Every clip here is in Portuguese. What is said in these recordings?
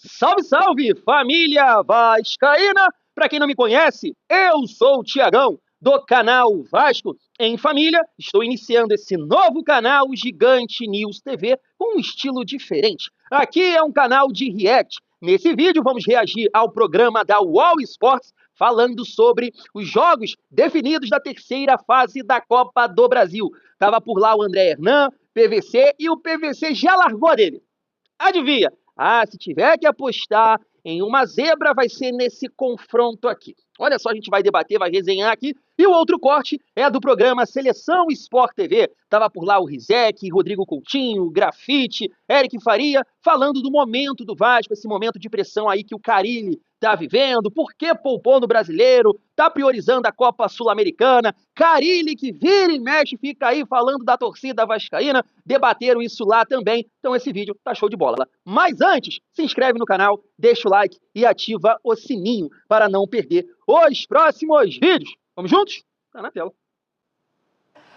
Salve, salve, família vascaína! Para quem não me conhece, eu sou o Tiagão, do canal Vasco em Família. Estou iniciando esse novo canal, o Gigante News TV, com um estilo diferente. Aqui é um canal de react. Nesse vídeo vamos reagir ao programa da UOL Sports, falando sobre os jogos definidos da terceira fase da Copa do Brasil. Tava por lá o André Hernan, PVC, e o PVC já largou dele. Adivinha? Se tiver que apostar em uma zebra, vai ser nesse confronto aqui. Olha só, a gente vai debater, vai resenhar aqui. E o outro corte é do programa Seleção Sport TV. Tava por lá o Rizek, Rodrigo Coutinho, Grafite, Eric Faria, falando do momento do Vasco, esse momento de pressão aí que o Carille tá vivendo, por que poupou no Brasileiro, tá priorizando a Copa Sul-Americana, Carille que vira e mexe, fica aí falando da torcida vascaína, debateram isso lá também, então esse vídeo tá show de bola. Mas antes, se inscreve no canal, deixa o like e ativa o sininho para não perder os próximos vídeos. Vamos juntos? Tá na tela.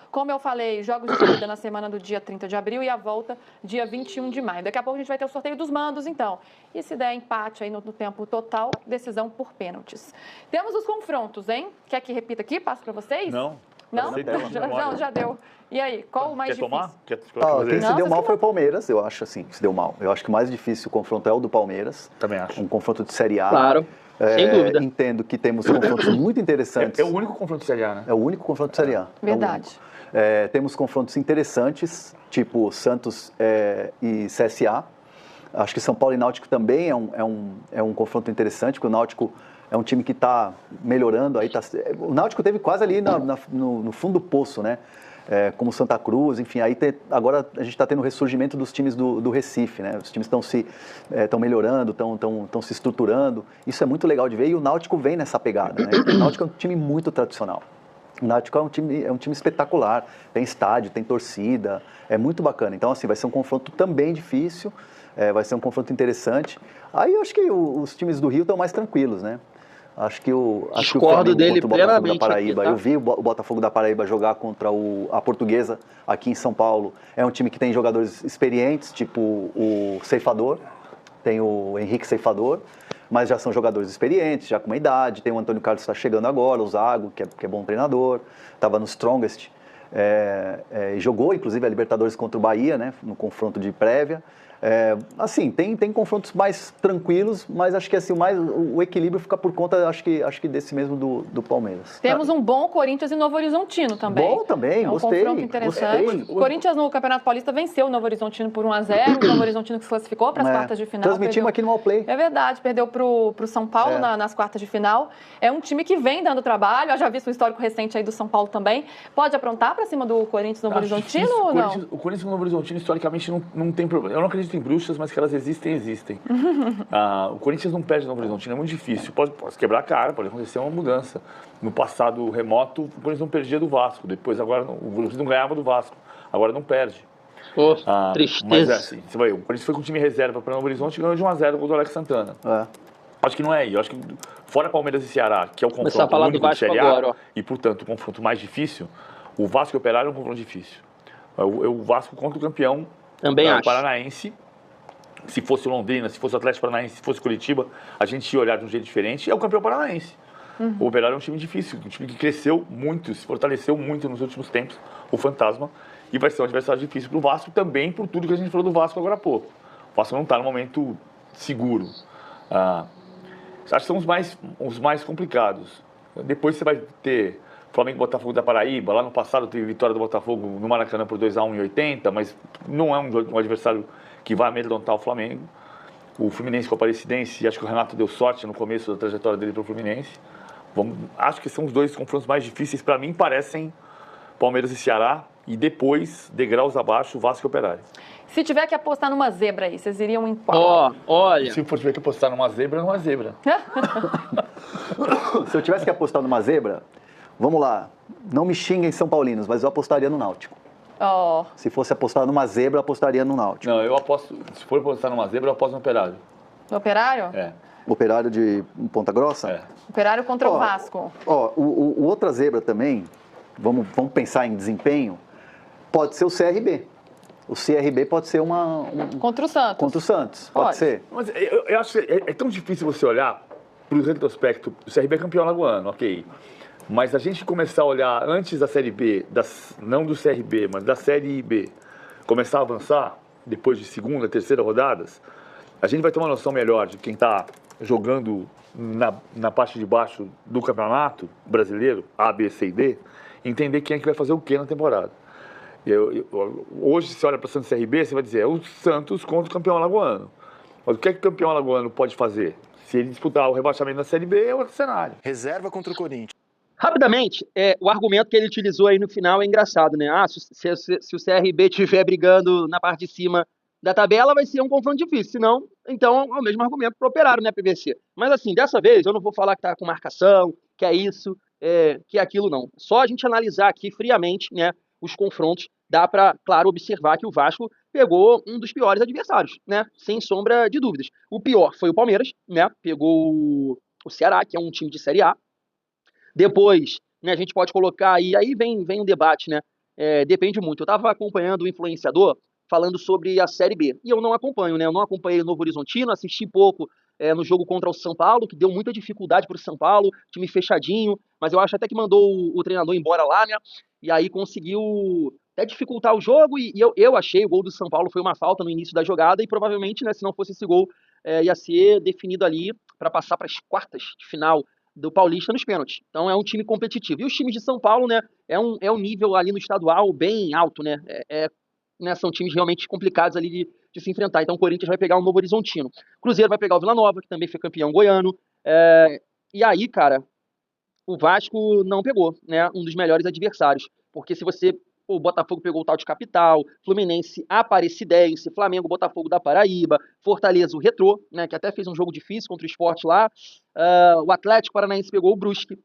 Como eu falei, jogos de ida na semana do dia 30 de abril e a volta dia 21 de maio. Daqui a pouco a gente vai ter o sorteio dos mandos, então. E se der empate aí no tempo total, decisão por pênaltis. Temos os confrontos, hein? Quer que repita aqui? Passo para vocês? Não. Não? Não, já deu. E aí, qual o mais Quer difícil? tomar? Quem se deu mal foi o Palmeiras, eu acho assim, que se deu mal. Eu acho que o mais difícil o confronto é o do Palmeiras. Também acho. Um confronto de Série A. Claro, sem dúvida. Entendo que temos confrontos muito interessantes. É o único confronto de Série A, né? É o único confronto de Série A. Verdade. Temos confrontos interessantes, tipo Santos e CSA. Acho que São Paulo e Náutico também é um confronto interessante, porque o Náutico é um time que está melhorando. O Náutico teve quase ali no fundo do poço, né? Como Santa Cruz, enfim. Agora a gente está tendo o ressurgimento dos times do Recife, né? Os times estão melhorando, estão se estruturando. Isso é muito legal de ver e o Náutico vem nessa pegada, né? O Náutico é um time muito tradicional. O Náutico é um time espetacular, tem estádio, tem torcida, é muito bacana. Então, assim, vai ser um confronto também difícil, vai ser um confronto interessante. Aí eu acho que os times do Rio estão mais tranquilos, né? Acho que o Flamengo dele contra o Botafogo da plenamente Paraíba. aqui, tá? Eu vi o Botafogo da Paraíba jogar contra a Portuguesa aqui em São Paulo. É um time que tem jogadores experientes, tipo o Ceifador, tem o Henrique Ceifador, mas já são jogadores experientes, já com uma idade. Tem o Antônio Carlos que está chegando agora, o Zago, que é bom treinador, estava no Strongest, e jogou, inclusive, a Libertadores contra o Bahia, né, no confronto de prévia. Assim, tem confrontos mais tranquilos, mas acho que assim, o equilíbrio fica por conta, acho que desse mesmo do Palmeiras. Temos um bom Corinthians e Novo Horizontino também. Bom também, gostei. Confronto interessante. O Corinthians no Campeonato Paulista venceu o Novo Horizontino por 1-0. O Novo Horizontino que se classificou para as quartas de final. Transmitimos aqui no Allplay. É verdade, perdeu para o São Paulo nas quartas de final. É um time que vem dando trabalho. Eu já vi um histórico recente aí do São Paulo também. Pode aprontar para cima do Corinthians e Novo Horizontino ou não? O Corinthians e o Novo Horizontino, historicamente, não tem problema. Eu não acredito em bruxas, mas que elas existem. O Corinthians não perde no Novo Horizontino, é muito difícil. Pode quebrar a cara, pode acontecer uma mudança. No passado remoto, o Corinthians não perdia do Vasco. Depois, agora, o Corinthians não ganhava do Vasco. Agora não perde. Tristeza. Mas assim, você vai, o Corinthians foi com o time reserva para o Novo Horizonte e ganhou de 1-0 com o do Alex Santana. Acho que não é aí. Eu acho que fora Palmeiras e Ceará, que é o confronto único de Série A, agora, e, portanto, o confronto mais difícil, o Vasco e o Operário é um confronto difícil. O Vasco contra o campeão paranaense. Se fosse o Londrina, se fosse o Atlético Paranaense, se fosse o Curitiba, a gente ia olhar de um jeito diferente. É o campeão paranaense. O Operário é um time difícil, um time que cresceu muito, se fortaleceu muito nos últimos tempos, o Fantasma, e vai ser um adversário difícil para o Vasco também, por tudo que a gente falou do Vasco agora há pouco. O Vasco não está no momento seguro. Acho que são os mais complicados. Depois você vai ter Flamengo e Botafogo da Paraíba. Lá no passado teve vitória do Botafogo no Maracanã por 2-1 em 80, mas não é um adversário que vai amedrontar o Flamengo. O Fluminense com a Aparecidense, acho que o Renato deu sorte no começo da trajetória dele para o Fluminense. Acho que são os dois confrontos mais difíceis, para mim, parecem Palmeiras e Ceará, e depois, degraus abaixo, Vasco e Operário. Se tiver que apostar numa zebra aí, vocês iriam em qual? Olha. Se tiver que apostar numa zebra, numa zebra. Se eu tivesse que apostar numa zebra, vamos lá, não me xinguem São Paulinos, mas eu apostaria no Náutico. Se fosse apostar numa zebra, eu apostaria no Náutico. Não, eu aposto, se for apostar numa zebra, eu aposto no Operário. No Operário? Operário de Ponta Grossa? Operário contra o Vasco. O outra zebra também, vamos pensar em desempenho, pode ser o CRB. O CRB pode ser Contra o Santos. Contra o Santos, pode ser. Mas eu acho que é tão difícil você olhar para o retrospecto. O CRB é campeão alagoano, ok. Mas a gente começar a olhar antes da Série B, não do CRB, mas da Série B, começar a avançar, depois de segunda, terceira rodadas, a gente vai ter uma noção melhor de quem está jogando na parte de baixo do campeonato brasileiro, A, B, C e D, entender quem é que vai fazer o que na temporada. Hoje, se olha para o Santos CRB, você vai dizer, é o Santos contra o campeão alagoano. Mas o que é que o campeão alagoano pode fazer? Se ele disputar o rebaixamento da Série B, é outro cenário. Reserva contra o Corinthians. Rapidamente, o argumento que ele utilizou aí no final é engraçado, né? Se o CRB estiver brigando na parte de cima da tabela, vai ser um confronto difícil. Se não, então é o mesmo argumento para o Operário, né, PVC? Mas assim, dessa vez, eu não vou falar que tá com marcação, que é isso, que é aquilo, não. Só a gente analisar aqui friamente, né, os confrontos, dá para, claro, observar que o Vasco pegou um dos piores adversários, né? Sem sombra de dúvidas. O pior foi o Palmeiras, né? Pegou o Ceará, que é um time de Série A. Depois, né, a gente pode colocar aí vem um debate, né? Depende muito. Eu estava acompanhando o influenciador falando sobre a Série B, e eu não acompanho, né? Eu não acompanhei o Novo Horizontino, assisti pouco no jogo contra o São Paulo, que deu muita dificuldade para o São Paulo, time fechadinho, mas eu acho até que mandou o treinador embora lá, né? E aí conseguiu até dificultar o jogo, e eu achei o gol do São Paulo foi uma falta no início da jogada, e provavelmente, né, se não fosse esse gol, ia ser definido ali para passar para as quartas de final do Paulista nos pênaltis. Então é um time competitivo. E os times de São Paulo, né, é um nível ali no estadual bem alto, né? Né, são times realmente complicados ali de se enfrentar. Então o Corinthians vai pegar o Novo Horizontino. Cruzeiro vai pegar o Vila Nova, que também foi campeão goiano. E aí, cara, o Vasco não pegou, né, um dos melhores adversários. Porque se você... O Botafogo pegou o tal de Capital, Fluminense, Aparecidense, Flamengo, Botafogo da Paraíba, Fortaleza, o Retrô, né, que até fez um jogo difícil contra o Sport lá. O Atlético Paranaense pegou o Brusque.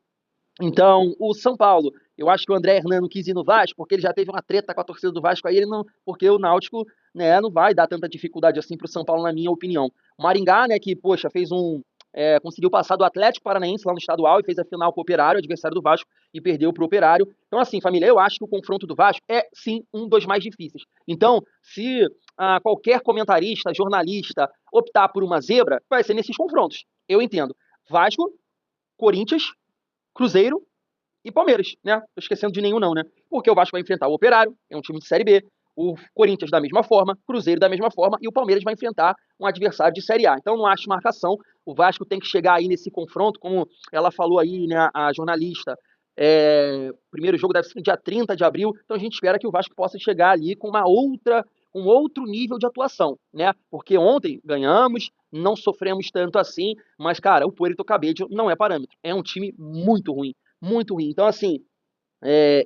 Então, o São Paulo, eu acho que o André Hernan não quis ir no Vasco, porque ele já teve uma treta com a torcida do Vasco, aí ele não, porque o Náutico, né, não vai dar tanta dificuldade assim para o São Paulo, na minha opinião. O Maringá, né, que, poxa, conseguiu passar do Atlético Paranaense lá no estadual e fez a final com o Operário, adversário do Vasco, e perdeu para o Operário. Então, assim, família, eu acho que o confronto do Vasco é, sim, um dos mais difíceis. Então, se qualquer comentarista, jornalista, optar por uma zebra, vai ser nesses confrontos. Eu entendo. Vasco, Corinthians, Cruzeiro e Palmeiras, né? Tô esquecendo de nenhum não, né? Porque o Vasco vai enfrentar o Operário, é um time de Série B, o Corinthians da mesma forma, Cruzeiro da mesma forma, e o Palmeiras vai enfrentar um adversário de Série A. Então não acho marcação, o Vasco tem que chegar aí nesse confronto, como ela falou aí, né, a jornalista, o primeiro jogo deve ser no dia 30 de abril, então a gente espera que o Vasco possa chegar ali com um outro nível de atuação, né? Porque ontem ganhamos, não sofremos tanto assim, mas, cara, o Puerto Cabello não é parâmetro, é um time muito ruim, muito ruim. Então, assim,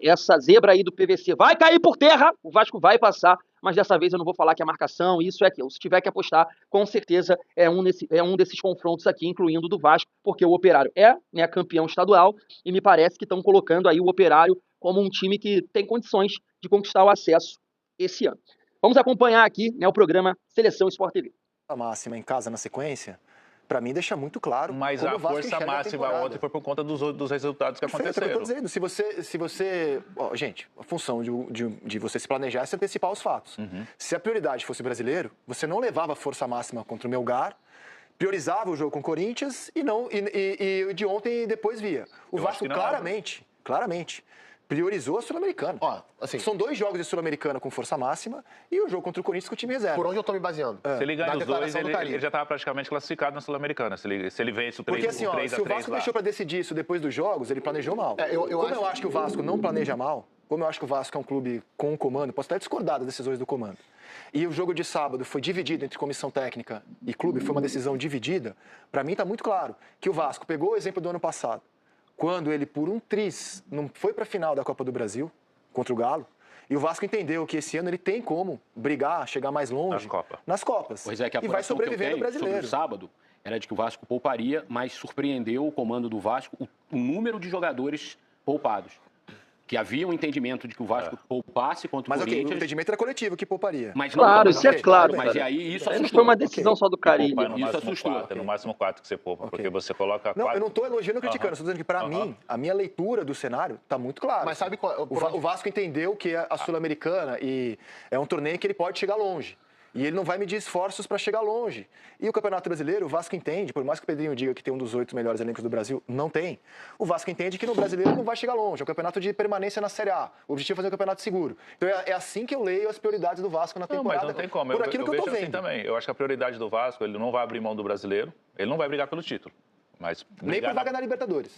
essa zebra aí do PVC vai cair por terra, o Vasco vai passar, mas dessa vez eu não vou falar que é marcação, isso é aquilo. Se tiver que apostar, com certeza é um desses confrontos aqui, incluindo do Vasco, porque o Operário né, campeão estadual, e me parece que estão colocando aí o Operário como um time que tem condições de conquistar o acesso esse ano. Vamos acompanhar aqui, né, o programa Seleção Sport TV. A máxima em casa na sequência, para mim deixa muito claro. Mas a força máxima ontem foi por conta dos resultados que aconteceram. É o que eu tô dizendo. Se você gente, a função de você se planejar é se antecipar os fatos. Uhum. Se a prioridade fosse brasileiro, você não levava a força máxima contra o Melgar, priorizava o jogo com o Corinthians e de ontem depois via. O Vasco claramente priorizou a Sul-Americana. Assim, são 2 jogos de Sul-Americana com força máxima e o jogo contra o Corinthians com o time reserva. Por onde eu tô me baseando? Se ele ganha os dois, ele já estava praticamente classificado na Sul-Americana. Se ele vence o 3 Porque assim, se o Vasco deixou para decidir isso depois dos jogos, ele planejou mal. Eu acho que o Vasco não planeja mal, como eu acho que o Vasco é um clube com um comando, posso até discordar das decisões do comando. E o jogo de sábado foi dividido entre comissão técnica e clube, foi uma decisão dividida. Para mim está muito claro que o Vasco pegou o exemplo do ano passado, quando ele, por um triz, não foi para a final da Copa do Brasil, contra o Galo, e o Vasco entendeu que esse ano ele tem como brigar, chegar mais longe nas Copas. Pois é, que a apuração que eu tenho sobre o sábado era de que o Vasco pouparia, mas surpreendeu o comando do Vasco o número de jogadores poupados. Que havia um entendimento de que o Vasco poupasse contra o Corinthians. Mas o entendimento era coletivo que pouparia. Mas claro, isso é claro. Mas aí isso assustou. Não foi uma decisão só do Carille. Isso assustou. No máximo 4 que você poupa, porque você coloca 4. Não, eu não estou elogiando ou criticando, estou dizendo que para mim, a minha leitura do cenário está muito clara. Mas sabe qual... O Vasco entendeu que a Sul-Americana e é um torneio que ele pode chegar longe. E ele não vai medir esforços para chegar longe. E o Campeonato Brasileiro, o Vasco entende, por mais que o Pedrinho diga que tem um dos 8 melhores elencos do Brasil, não tem. O Vasco entende que no Brasileiro não vai chegar longe. É um campeonato de permanência na Série A. O objetivo é fazer um campeonato seguro. Então é assim que eu leio as prioridades do Vasco na temporada. Mas não tem como. Por aquilo que eu estou vendo. Assim também. Eu acho que a prioridade do Vasco, ele não vai abrir mão do Brasileiro, ele não vai brigar pelo título. Mas nem por vaga na Libertadores.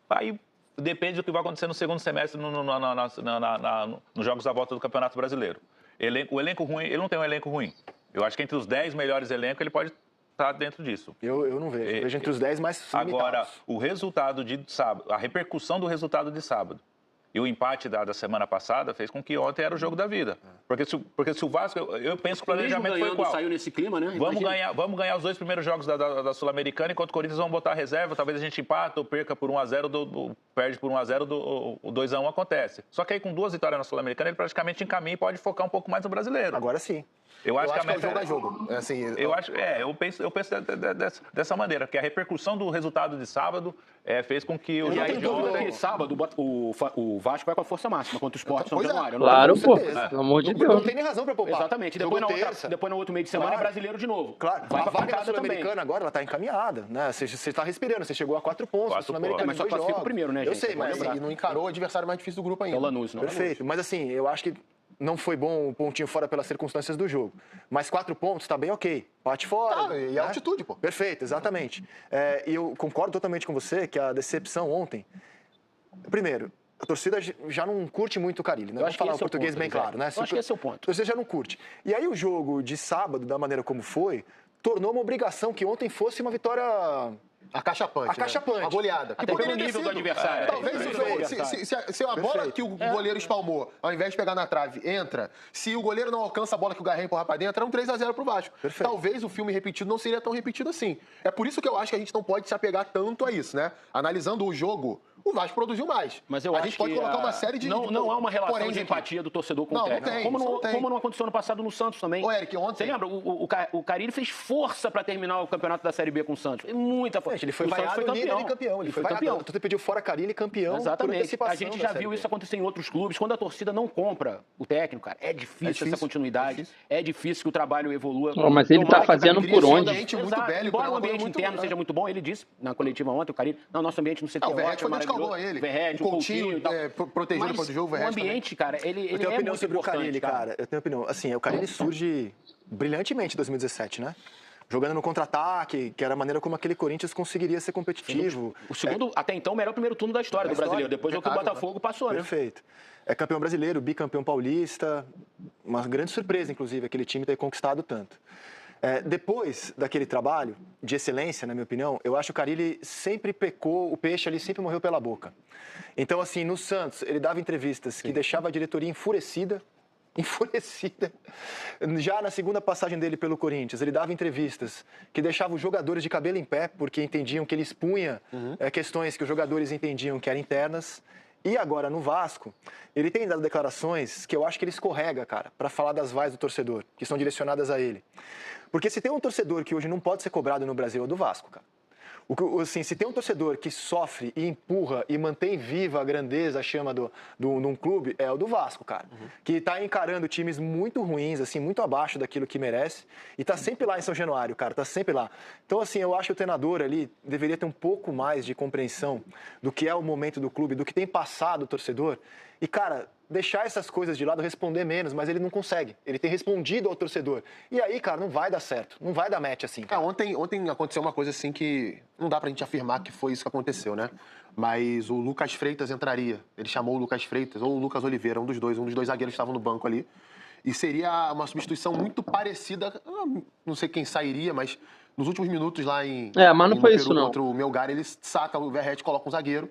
Aí depende do que vai acontecer no segundo semestre nos jogos da volta do Campeonato Brasileiro. O elenco ruim, ele não tem um elenco ruim. Eu acho que entre os 10 melhores elencos, ele pode estar dentro disso. Eu não vejo. Eu vejo entre os 10 mais limitados. Agora, o resultado de sábado, a repercussão do resultado de sábado e o empate da semana passada fez com que ontem era o jogo da vida. Porque se o Vasco, eu penso que o planejamento foi qual? Saiu nesse clima, né? Vamos ganhar os 2 primeiros jogos da Sul-Americana, enquanto o Corinthians vão botar a reserva, talvez a gente empata ou perca por 1-0, perde por 1-0, o 2-1 acontece. Só que aí com 2 vitórias na Sul-Americana, ele praticamente encaminha e pode focar um pouco mais no Brasileiro. Agora sim. Eu acho que é jogo a jogo. Assim, eu penso dessa maneira, porque a repercussão do resultado de sábado fez com que o sábado o Vasco vai com a força máxima contra o Sport São Januário. Claro, pô. Pelo amor de Deus. Não tem nem razão pra poupar. Exatamente. Depois no outro meio de semana é brasileiro de novo. Claro. A vaga da Sul-Americana agora, ela tá encaminhada, né? Você está respirando, você chegou a 4 pontos na Sul-Americana. Mas só classifica o primeiro, né, gente? Eu sei, mas assim, não encarou o adversário mais difícil do grupo ainda. É o Lanús, não. Perfeito. Mas assim, eu acho que não foi bom o pontinho fora pelas circunstâncias do jogo. Mas 4 pontos tá bem ok. Bate fora. E a altitude, pô. Perfeito, exatamente. E eu concordo totalmente com você que a decepção ontem... Primeiro, a torcida já não curte muito o Carille, né? Vamos falar um português bem claro, né? Eu acho que esse é o ponto. A torcida já não curte. E aí o jogo de sábado, da maneira como foi, tornou uma obrigação que ontem fosse uma vitória... Acachapante. Acachapante. Uma goleada. Até pelo nível do adversário. Talvez se a bola que o goleiro espalmou, ao invés de pegar na trave, entra, se o goleiro não alcança a bola que o Garret empurra pra dentro, era um 3-0 pro Vasco. Perfeito. Talvez o filme repetido não seria tão repetido assim. É por isso que eu acho que a gente não pode se apegar tanto a isso, né? Analisando o jogo, o Vasco produziu mais. Mas eu acho a gente pode colocar uma série de... Não há uma relação de empatia do torcedor com o técnico. Como não aconteceu no passado no Santos também. Ô, Eric, ontem... Você lembra? O Carille fez força pra terminar o campeonato da Série B com o Santos. Muita força. Ele foi vaiado campeão. Ele foi campeão. Você pediu fora Carille campeão. Exatamente. A gente já viu isso acontecer em outros clubes. Quando a torcida não compra o técnico, cara, é difícil essa continuidade. É difícil que o trabalho evolua. Mas ele tá fazendo por onde? Embora o ambiente interno seja muito bom, ele disse na coletiva ontem, o Carille, não, nosso ambiente no CT é ótimo, maravilhoso. O Coutinho protegendo depois do jogo, o ambiente, cara, ele é muito importante, sobre o Carille, cara. Eu tenho opinião. Assim, o Carille surge brilhantemente em 2017, né? Jogando no contra-ataque, que era a maneira como aquele Corinthians conseguiria ser competitivo. O segundo, até então, o melhor primeiro turno da história do brasileiro. Depois é o que o Botafogo passou, né? Perfeito. É campeão brasileiro, bicampeão paulista. Uma grande surpresa, inclusive, aquele time ter conquistado tanto. Depois daquele trabalho de excelência, na minha opinião, eu acho que o Carille sempre pecou, o peixe ali sempre morreu pela boca. Então, assim, no Santos, ele dava entrevistas que deixava a diretoria enfurecida. Já na segunda passagem dele pelo Corinthians, ele dava entrevistas que deixavam os jogadores de cabelo em pé, porque entendiam que ele expunha questões que os jogadores entendiam que eram internas. E agora, no Vasco, ele tem dado declarações que eu acho que ele escorrega, cara, para falar das vaias do torcedor, que são direcionadas a ele. Porque se tem um torcedor que hoje não pode ser cobrado no Brasil, é o do Vasco, cara. Assim, se tem um torcedor que sofre e empurra e mantém viva a grandeza, a chama de um clube, é o do Vasco, cara. Que está encarando times muito ruins, assim, muito abaixo daquilo que merece. E está sempre lá em São Januário, cara, está sempre lá. Então, assim, eu acho que o treinador ali deveria ter um pouco mais de compreensão do que é o momento do clube, do que tem passado o torcedor. E, cara, deixar essas coisas de lado, responder menos, mas ele não consegue. Ele tem respondido ao torcedor. E aí, cara, não vai dar certo. Não vai dar match assim. Ontem aconteceu uma coisa assim que não dá pra gente afirmar que foi isso que aconteceu, né? Mas o Lucas Freitas entraria. Ele chamou o Lucas Freitas, ou o Lucas Oliveira, um dos dois zagueiros estavam no banco ali. E seria uma substituição muito parecida, não sei quem sairia, mas nos últimos minutos lá mas não foi isso, não. Contra o Melgar, ele saca o Verrete, coloca um zagueiro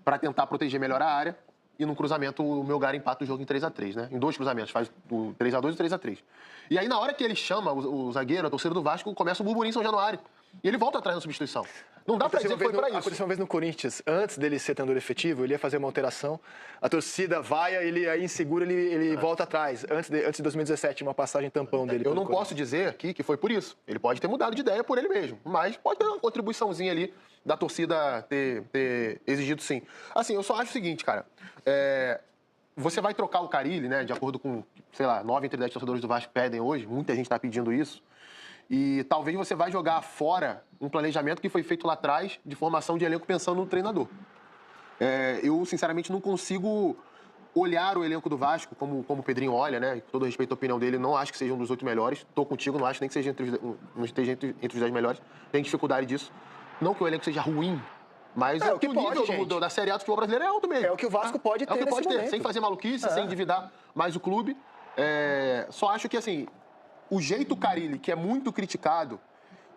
pra tentar proteger melhor a área. E num cruzamento, o Melgar empata o jogo em 3-3, né? Em 2 cruzamentos, faz o 3-2 e o 3-3. E aí, na hora que ele chama o zagueiro, a torcida do Vasco, começa o burburinho em São Januário. E ele volta atrás na substituição. Não dá pra dizer que foi pra isso. Aconteceu uma vez no Corinthians, antes dele ser treinador efetivo, ele ia fazer uma alteração, a torcida vai, ele aí inseguro, ele volta atrás. Antes de 2017, uma passagem tampão dele. Eu não posso dizer aqui que foi por isso. Ele pode ter mudado de ideia por ele mesmo, mas pode ter uma contribuiçãozinha ali da torcida ter exigido sim. Assim, eu só acho o seguinte, cara, você vai trocar o Carille, né, de acordo com, sei lá, 9 entre 10 torcedores do Vasco pedem hoje, muita gente tá pedindo isso, e talvez você vai jogar fora um planejamento que foi feito lá atrás de formação de elenco pensando no treinador. Eu, sinceramente, não consigo olhar o elenco do Vasco como o Pedrinho olha, né? Com todo respeito à opinião dele, não acho que seja um dos 8 melhores. Tô contigo, não acho nem que seja não esteja entre os 10 melhores. Tem dificuldade disso. Não que o elenco seja ruim, mas o nível da Série A do futebol brasileiro é alto mesmo. É o que o Vasco pode ter nesse momento. Sem fazer maluquice, sem endividar mais o clube. Só acho que, assim, o jeito Carille, que é muito criticado,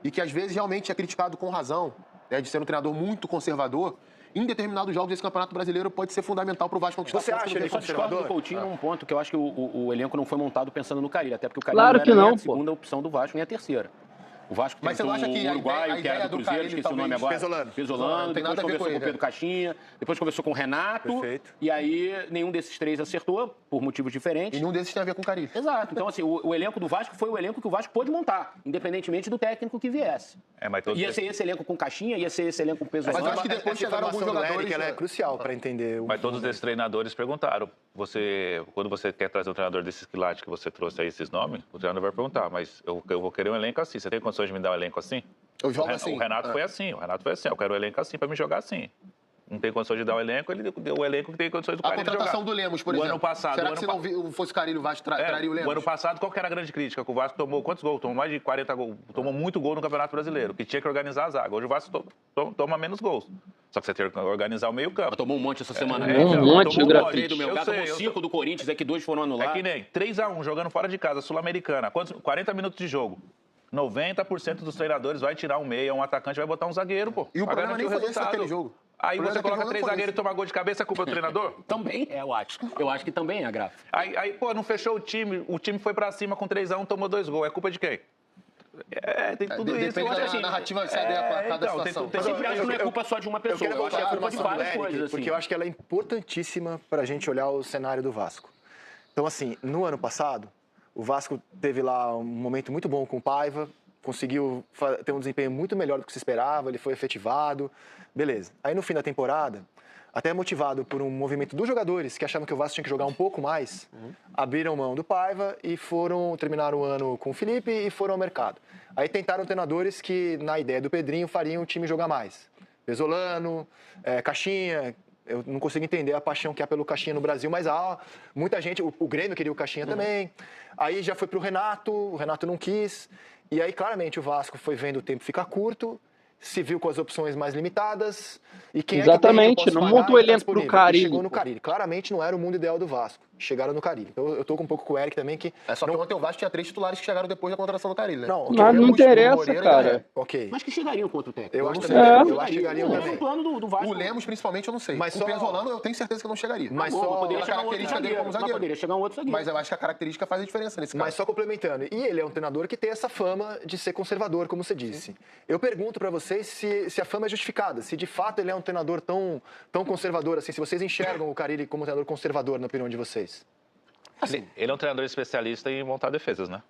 e que às vezes realmente é criticado com razão, né, de ser um treinador muito conservador, em determinados jogos desse Campeonato Brasileiro pode ser fundamental para o Vasco conquistar. Você acha ele conservador? Do Coutinho num ponto que eu acho que o elenco não foi montado pensando no Carille, até porque o Carille era a segunda opção do Vasco, nem a terceira. O Vasco mas você não acha que o uruguaio, que era do Cruzeiro, esqueci o nome agora. Pesolano. Depois conversou com o Pedro Caixinha, depois conversou com o Renato. Perfeito. E aí nenhum desses três acertou, por motivos diferentes. E nenhum desses tem a ver com o Carille. Exato. Então, assim, o elenco do Vasco foi o elenco que o Vasco pôde montar, independentemente do técnico que viesse. Ia ser esse elenco com Caixinha, ia ser esse elenco com Pesolano. Mas eu acho que depois chegaram alguns jogadores... Ela é crucial para entender Mas todos esses treinadores perguntaram. Quando você quer trazer um treinador desses quilates que você trouxe aí, esses nomes, o treinador vai perguntar, mas eu vou querer um elenco assim. Você tem condições de me dar um elenco assim? Eu jogo assim. O Renato foi assim. Eu quero um elenco assim para me jogar assim. Não tem condições de dar o elenco, ele deu o elenco que tem condições do Carille jogar. A contratação do Lemos, por exemplo. O ano passado... Será que se não fosse Carille, o Vasco traria o Lemos? O ano passado, qual que era a grande crítica? Que o Vasco tomou quantos gols? Tomou mais de 40 gols. Tomou muito gol no Campeonato Brasileiro, que tinha que organizar a zaga. Hoje o Vasco toma menos gols. Só que você tem que organizar o meio campo. Tomou um monte essa semana. Um monte de grafite. Do Melgar, tomou 5 do Corinthians, é que 2 foram anulados. É que nem 3-1, jogando fora de casa, Sul-Americana. 40 minutos de jogo. 90% dos treinadores vai tirar um meia, um atacante, vai botar um zagueiro, pô. E o problema nem foi esse naquele jogo. Aí você coloca 3 zagueiros e toma gol de cabeça, a culpa é do treinador? Também eu acho. Eu acho que também é, Grafa. Aí, pô, não fechou o time foi pra cima com 3-1, tomou 2 gols. É culpa de quem? Tem tudo isso. Depende da narrativa que você adequa a cada situação. Eu sempre acho que não é culpa só de uma pessoa. Eu acho que é culpa de várias coisas. Assim. Porque eu acho que ela é importantíssima pra gente olhar o cenário do Vasco. Então, assim, no ano passado, o Vasco teve lá um momento muito bom com o Paiva, conseguiu ter um desempenho muito melhor do que se esperava, ele foi efetivado, beleza. Aí no fim da temporada, até motivado por um movimento dos jogadores que achavam que o Vasco tinha que jogar um pouco mais, abriram mão do Paiva e terminaram o ano com o Felipe e foram ao mercado. Aí tentaram treinadores que, na ideia do Pedrinho, fariam o time jogar mais. Pesolano, Caixinha. Eu não consigo entender a paixão que há pelo Caixinha no Brasil, mas muita gente, o Grêmio queria o Caixinha também. Aí já foi pro Renato, o Renato não quis. E aí, claramente, o Vasco foi vendo o tempo ficar curto, se viu com as opções mais limitadas. E quem exatamente, não montou o elenco pro Carille. Chegou no Carille. Claramente não era o mundo ideal do Vasco. Chegaram no Carille. Então eu tô um pouco com o Eric também que... Só que ontem o Vasco tinha 3 titulares que chegaram depois da contratação do Carille, né? Não interessa, cara. Ok. Mas que chegariam contra o técnico. Eu acho que chegariam também. O plano do Vasco. O Lemos, principalmente, eu não sei. Mas o Pesolano, eu tenho certeza que não chegaria. Mas só poderia a característica dele como zagueiro. Poderia chegar um outro zagueiro. Mas eu acho que a característica faz a diferença nesse caso. Mas só complementando. E ele é um treinador que tem essa fama de ser conservador, como você disse. Eu pergunto pra vocês se a fama é justificada, se de fato ele é um treinador tão conservador assim, se vocês enxergam o Carille como um treinador conservador, na opinião de vocês. Assim, ele é um treinador especialista em montar defesas, né?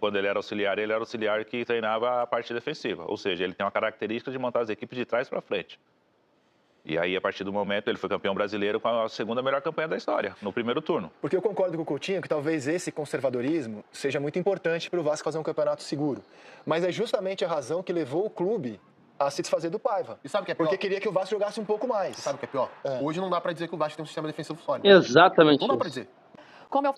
Quando ele era auxiliar que treinava a parte defensiva. Ou seja, ele tem uma característica de montar as equipes de trás para frente. E aí, a partir do momento, ele foi campeão brasileiro com a segunda melhor campanha da história, no primeiro turno. Porque eu concordo com o Coutinho que talvez esse conservadorismo seja muito importante para o Vasco fazer um campeonato seguro. Mas é justamente a razão que levou o clube a se desfazer do Paiva. E sabe o que é pior? Porque queria que o Vasco jogasse um pouco mais. E sabe o que é pior? Hoje não dá pra dizer que o Vasco tem um sistema defensivo sólido. Exatamente. Não dá pra dizer. Como eu...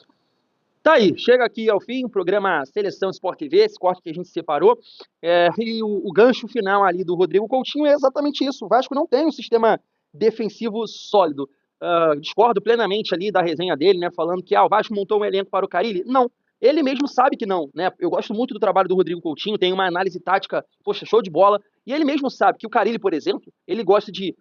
Tá aí, chega aqui ao fim o programa Seleção Sport TV, esse corte que a gente separou. E o gancho final ali do Rodrigo Coutinho é exatamente isso. O Vasco não tem um sistema defensivo sólido. Discordo plenamente ali da resenha dele, né? Falando que o Vasco montou um elenco para o Carille. Não. Ele mesmo sabe que não, né? Eu gosto muito do trabalho do Rodrigo Coutinho, tem uma análise tática, poxa, show de bola. E ele mesmo sabe que o Carille, por exemplo, ele gosta de,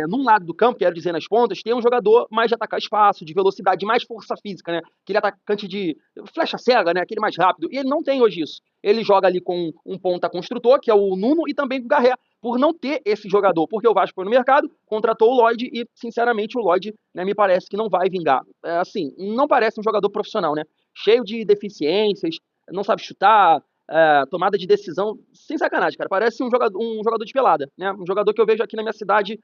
num lado do campo, quero dizer nas pontas, ter um jogador mais de atacar espaço, de velocidade, mais força física, né? Aquele atacante de flecha cega, né? Aquele mais rápido. E ele não tem hoje isso. Ele joga ali com um ponta construtor, que é o Nuno, e também com o Garré, por não ter esse jogador. Porque o Vasco foi no mercado, contratou o Lloyd e, sinceramente, o Lloyd, né, me parece que não vai vingar. Assim, não parece um jogador profissional, né? Cheio de deficiências, não sabe chutar, tomada de decisão, sem sacanagem, cara. Parece um jogador de pelada, né? Um jogador que eu vejo aqui na minha cidade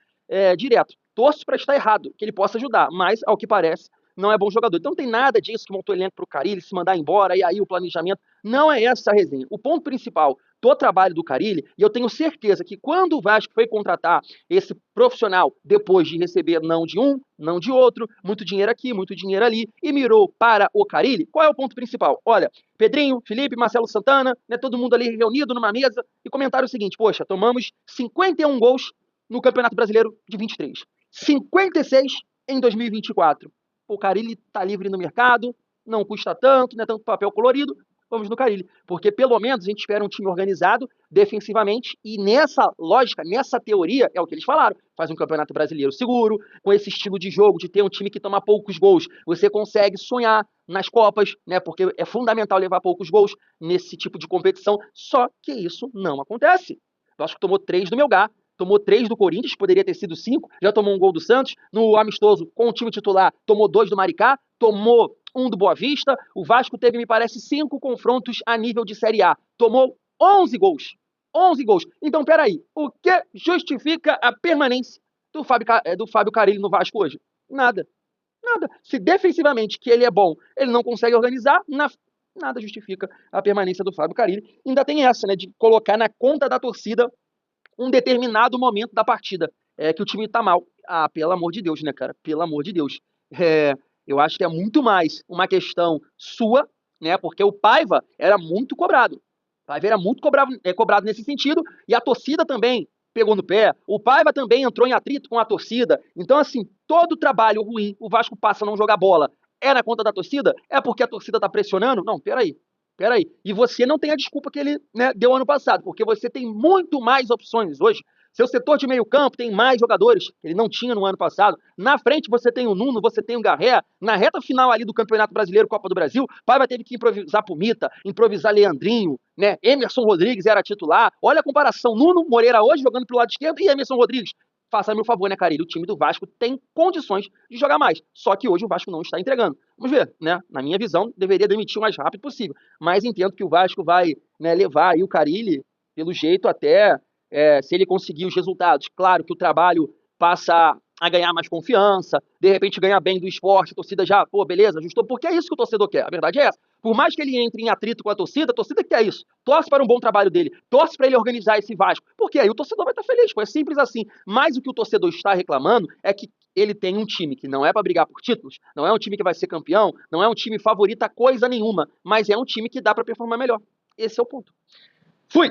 direto. Torço para estar errado, que ele possa ajudar, mas, ao que parece, não é bom jogador. Então não tem nada disso que montou elenco pro Carille se mandar embora, e aí o planejamento. Não é essa a resenha. O ponto principal do trabalho do Carille, e eu tenho certeza que quando o Vasco foi contratar esse profissional, depois de receber não de um, não de outro, muito dinheiro aqui, muito dinheiro ali, e mirou para o Carille, qual é o ponto principal? Olha, Pedrinho, Felipe, Marcelo Santana, né, todo mundo ali reunido numa mesa, e comentaram o seguinte, poxa, tomamos 51 gols no Campeonato Brasileiro de 23, 56 em 2024. O Carille está livre no mercado, não custa tanto, não é tanto papel colorido, vamos no Carille. Porque pelo menos a gente espera um time organizado defensivamente e nessa lógica, nessa teoria, é o que eles falaram. Faz um campeonato brasileiro seguro, com esse estilo de jogo, de ter um time que toma poucos gols. Você consegue sonhar nas Copas, né? Porque é fundamental levar poucos gols nesse tipo de competição. Só que isso não acontece. Eu acho que tomou 3 do Melgar, tomou 3 do Corinthians, poderia ter sido 5, já tomou um gol do Santos, no amistoso com o time titular, tomou 2 do Maricá, tomou 1 do Boa Vista, o Vasco teve, me parece, 5 confrontos a nível de Série A, tomou 11 gols, 11 gols. Então, peraí, o que justifica a permanência do Fábio Carille no Vasco hoje? Nada, nada. Se defensivamente, que ele é bom, ele não consegue organizar, nada justifica a permanência do Fábio Carille. Ainda tem essa, né, de colocar na conta da torcida um determinado momento da partida, que o time tá mal. Ah, pelo amor de Deus, né, cara? Pelo amor de Deus. Eu acho que é muito mais uma questão sua, né? Porque o Paiva era muito cobrado. O Paiva era muito cobrado nesse sentido, e a torcida também pegou no pé. O Paiva também entrou em atrito com a torcida. Então, assim, todo trabalho ruim, o Vasco passa a não jogar bola, é na conta da torcida? É porque a torcida tá pressionando? Não, peraí. E você não tem a desculpa que ele, né, deu ano passado, porque você tem muito mais opções hoje. Seu setor de meio campo tem mais jogadores que ele não tinha no ano passado. Na frente você tem o Nuno, você tem o Garré. Na reta final ali do Campeonato Brasileiro, Copa do Brasil, Paiva teve que improvisar Pumita, improvisar Leandrinho, né? Emerson Rodrigues era titular. Olha a comparação, Nuno Moreira hoje jogando pro lado esquerdo e Emerson Rodrigues. Faça-me o favor, né, Carille? O time do Vasco tem condições de jogar mais. Só que hoje o Vasco não está entregando. Vamos ver, né? Na minha visão, deveria demitir o mais rápido possível. Mas entendo que o Vasco vai, né, levar aí o Carille, pelo jeito, até se ele conseguir os resultados. Claro que o trabalho passa a ganhar mais confiança, de repente ganhar bem do esporte, a torcida já, pô, beleza, ajustou, porque é isso que o torcedor quer, a verdade é essa. Por mais que ele entre em atrito com a torcida quer isso, torce para um bom trabalho dele, torce para ele organizar esse Vasco, porque aí o torcedor vai estar feliz, pô, é simples assim. Mas o que o torcedor está reclamando é que ele tem um time que não é para brigar por títulos, não é um time que vai ser campeão, não é um time favorito a coisa nenhuma, mas é um time que dá para performar melhor. Esse é o ponto. Fui!